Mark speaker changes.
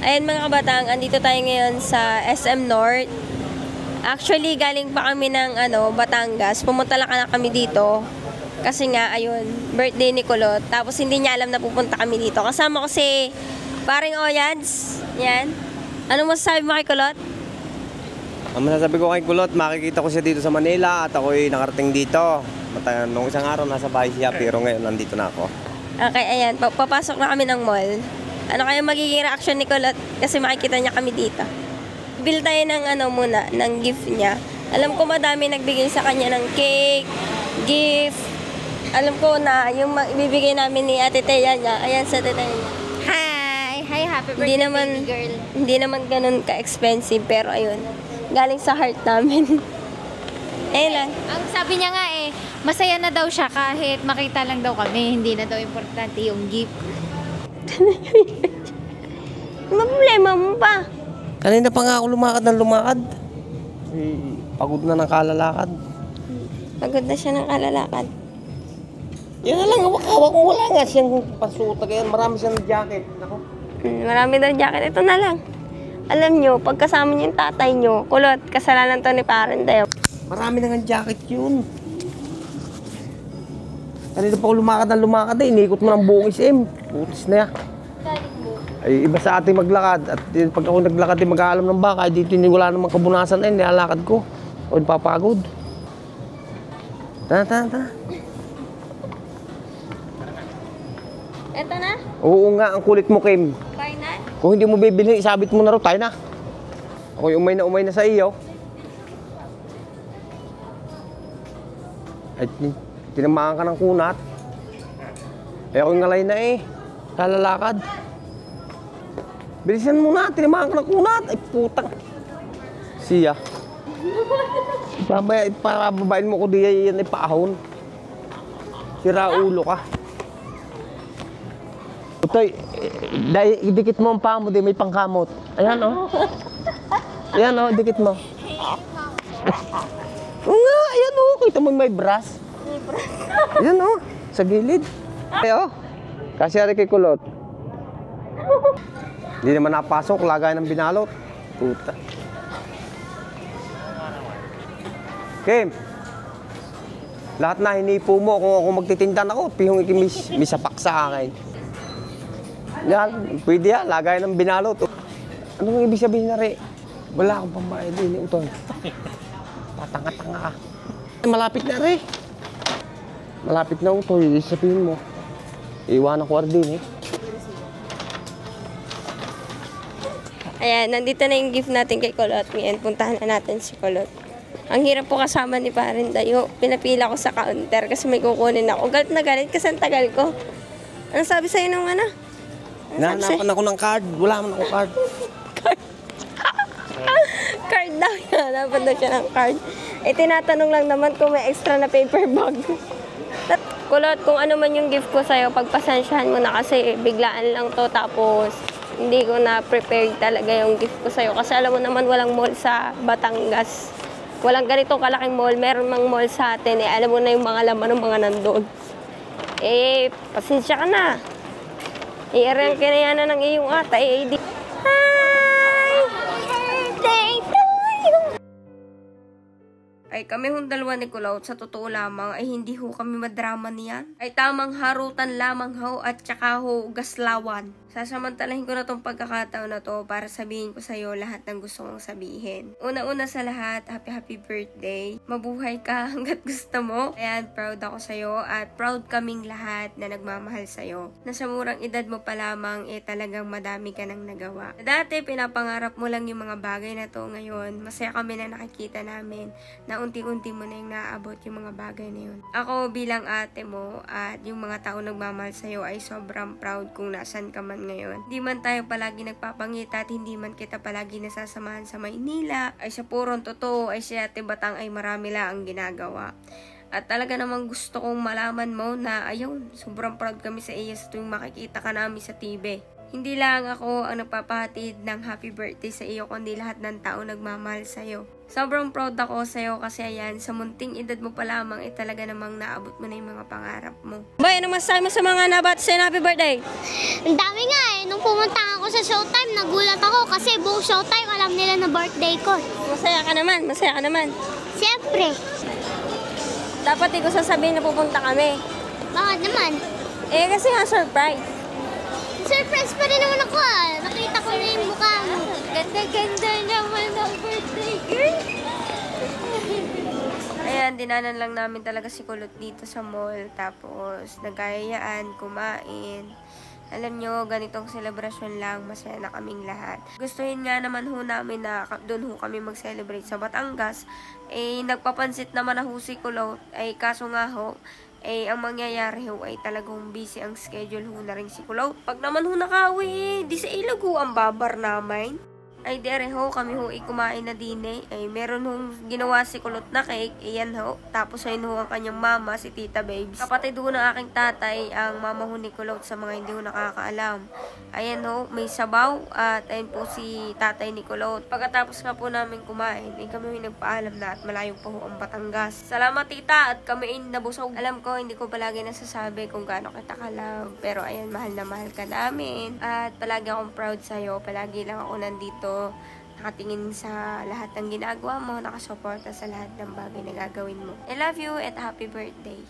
Speaker 1: Ayan mga kabatang, andito tayo ngayon sa SM North. Actually, galing pa kami ng Batangas. Pumunta lang na kami dito. Kasi nga, ayun, birthday ni Kulot. Tapos hindi niya alam na pupunta kami dito. Kasama ko si paring Oyads. Yan. Anong masasabi mo kay Kulot?
Speaker 2: Ang masasabi ko kay Kulot, makikita ko siya dito sa Manila at ako'y nakarating dito. Nung isang araw nasa bahay siya, pero ngayon nandito na ako.
Speaker 1: Okay, ayan. Papasok na kami ng mall. Ano kaya magiging reaction ni Kulot? Kasi makikita niya kami dito. Bill tayo ng muna, ng gift niya. Alam ko madami nagbigay sa kanya ng cake, gift. Alam ko na yung ibibigay namin ni Ate Teya niya. Ayan sa Ate Teya niya.
Speaker 3: Hi! Hi, happy birthday, baby girl.
Speaker 1: Hindi naman ganun ka-expensive, pero ayun. Galing sa heart namin. Ayun lang.
Speaker 3: Ang sabi niya nga masaya na daw siya kahit makita lang daw kami. Hindi na daw importante yung gift.
Speaker 1: Ano problema mo pa?
Speaker 2: Kanina pa nga ako lumakad ng lumakad. Pagod na ng kalalakad.
Speaker 1: Pagod na siya ng kalalakad.
Speaker 2: Yan na lang, hawak mo. Wala nga siyang pasuta. Kaya marami siyang jacket. Ako.
Speaker 1: Marami daw jacket. Ito na lang. Alam nyo, pagkasama niyo yung tatay nyo, Kulot, kasalanan to ni Parendayo.
Speaker 2: Marami na nga jacket yun. Kanina pa ako lumakad inikot mo ng buong SM. Putis na yan. Ay, iba sa ating maglakad. At pag ako naglakad, mag-aalam ng baka. Dito wala namang kabunasan na nilalakad ko. O papagod. Tara.
Speaker 1: Ito na?
Speaker 2: Oo nga, ang kulit mo, Kim.
Speaker 1: Tayo na?
Speaker 2: Kung hindi mo bibilhin, isabit mo na raw. Tayo na. Ako'y umay na sa iyo. Ay, tinamaan ka ng kunat. Ay, ako'y ngalay na kalalakad. Bilisan mo na, tinamaan ka ng kunat. Ay, putang. Siya. Para babain mo ko diya yan ay paahon. Sira ulo ka. Utoy, idikit mo ang paa mo, may pangkamot. Ayan Ayan dikit mo. Oo nga, ayan kita mo may brass. Ayan sa gilid. Ay kasi ari kay Kulot. Hindi naman napasok, lagay ng binalot. Puta. Kim, lahat na hinipo mo. Kung ako magtitinda na ako, pihong may sapak sa akin. Yan, pwede yan, lagay ng binalot. Anong ibig sabihin na rin? Wala akong pambayad din, Utoy. Patanga-tanga ka. Malapit na rin. Malapit na, Utoy. Sabihin mo. Iwanan ko din
Speaker 1: Ayan, nandito na yung gift natin kay Kulot. Ngayon, puntahan na natin si Kulot. Ang hirap po kasama ni Parendayo. Pinapila ko sa counter kasi may kukunin ako. Galit na galit kasi ang tagal ko. Anong sabi sa'yo nung
Speaker 2: Nahanapan ako ng card. Wala man ako card.
Speaker 1: Card daw yan. Dapat daw siya ng card. Tinatanong lang naman kung may extra na paper bag. Kulot, kung ano man yung gift ko sa'yo, pagpasensyahan mo na kasi biglaan lang to. Tapos, hindi ko na prepared talaga yung gift ko sa'yo. Kasi alam mo naman, walang mall sa Batangas. Walang ganitong kalaking mall. Meron mang mall sa atin. Alam mo na yung mga laman ng mga nandun. Pasensya ka na. I-arrange ka na yan ng iyong ata. Hi! Birthday to you! Ay kami hong dalawa ni Kulot, sa totoo lamang ay hindi ho kami madrama niyan. Ay tamang harutan lamang ho at tsaka ho gaslawan. Sasamantalahin ko na tong pagkakataon na to para sabihin ko sa'yo lahat ng gusto kong sabihin. Una-una sa lahat, happy birthday. Mabuhay ka hanggat gusto mo. Ayan, proud ako sa'yo at proud kaming lahat na nagmamahal sa'yo. Nasa murang edad mo pa lamang, talagang madami ka nang nagawa. Dati, pinapangarap mo lang yung mga bagay na to. Ngayon, masaya kami na nakikita namin na unti-unti mo na yung naaabot yung mga bagay na yun. Ako bilang ate mo at yung mga tao nagmamahal sa'yo ay sobrang proud kung nasan ka man ngayon. Hindi man tayo palagi nagpapangita at hindi man kita palagi nasasamahan sa Maynila, ay sa purong totoo ay si Ate Batang ay marami lang ang ginagawa. At talaga namang gusto kong malaman mo na ayun, sobrang proud kami sa iyo sa tuwing makikita ka namin sa TV. Hindi lang ako ang nagpapahatid ng happy birthday sa iyo, kundi lahat ng tao nagmamahal sa iyo. Sobrang proud ako sa iyo kasi ayan, sa munting edad mo pa lamang, talaga namang naabot mo na yung mga pangarap mo. Bay, ano masasabi mo sa mga nabat sa happy birthday?
Speaker 4: Ang dami nga eh. Nung pumunta ako sa Showtime, nagulat ako kasi buong Showtime alam nila na birthday ko.
Speaker 1: Masaya ka naman, masaya ka naman.
Speaker 4: Siyempre.
Speaker 1: Dapat di ko sasabihin na pupunta kami.
Speaker 4: Bakit naman?
Speaker 1: Eh, kasi nga surprise.
Speaker 4: Surprise pa rin naman ako ah. Nakita ko na yung mukha mo. Ganda-ganda naman ang birthday girl.
Speaker 1: Ayan, dinanan lang namin talaga si Kulot dito sa mall. Tapos, nagkayayaan, kumain. Alam nyo, ganitong selebrasyon lang, masaya na kaming lahat. Gustuhin nga naman ho namin na doon ho kami mag-celebrate sa Batangas. Eh, nagpapansit naman na ho si Kulot. Ay, kaso nga ho, ang mangyayari ho ay talagang busy ang schedule ho na rin si Kulot. Pag naman ho nakauwi, di sa ilag ho ang babar namin. Ay, dere ho, kami ho kumain na din eh. Ay, meron hong ginawa si Kulot na cake. Iyan ho. Tapos ayun ho ang kanyang mama, si Tita Babes. Kapatid ho ng aking tatay, ang mama ho ni Kulot sa mga hindi ho nakakaalam. Ayan ho, may sabaw at ayun po si tatay ni Kulot. Pagkatapos nga po namin kumain, ay kami ho nagpaalam na at malayo po ho ang Batangas. Salamat tita at kami ay nabusog. Alam ko, hindi ko palagi nasasabi kung gaano kita ka-love. Pero ayan, mahal na mahal ka namin. At palagi akong proud sa'yo. Palagi lang ako nandito nakatingin sa lahat ng ginagawa mo, nakasuporta sa lahat ng bagay na gagawin mo. I love you at happy birthday.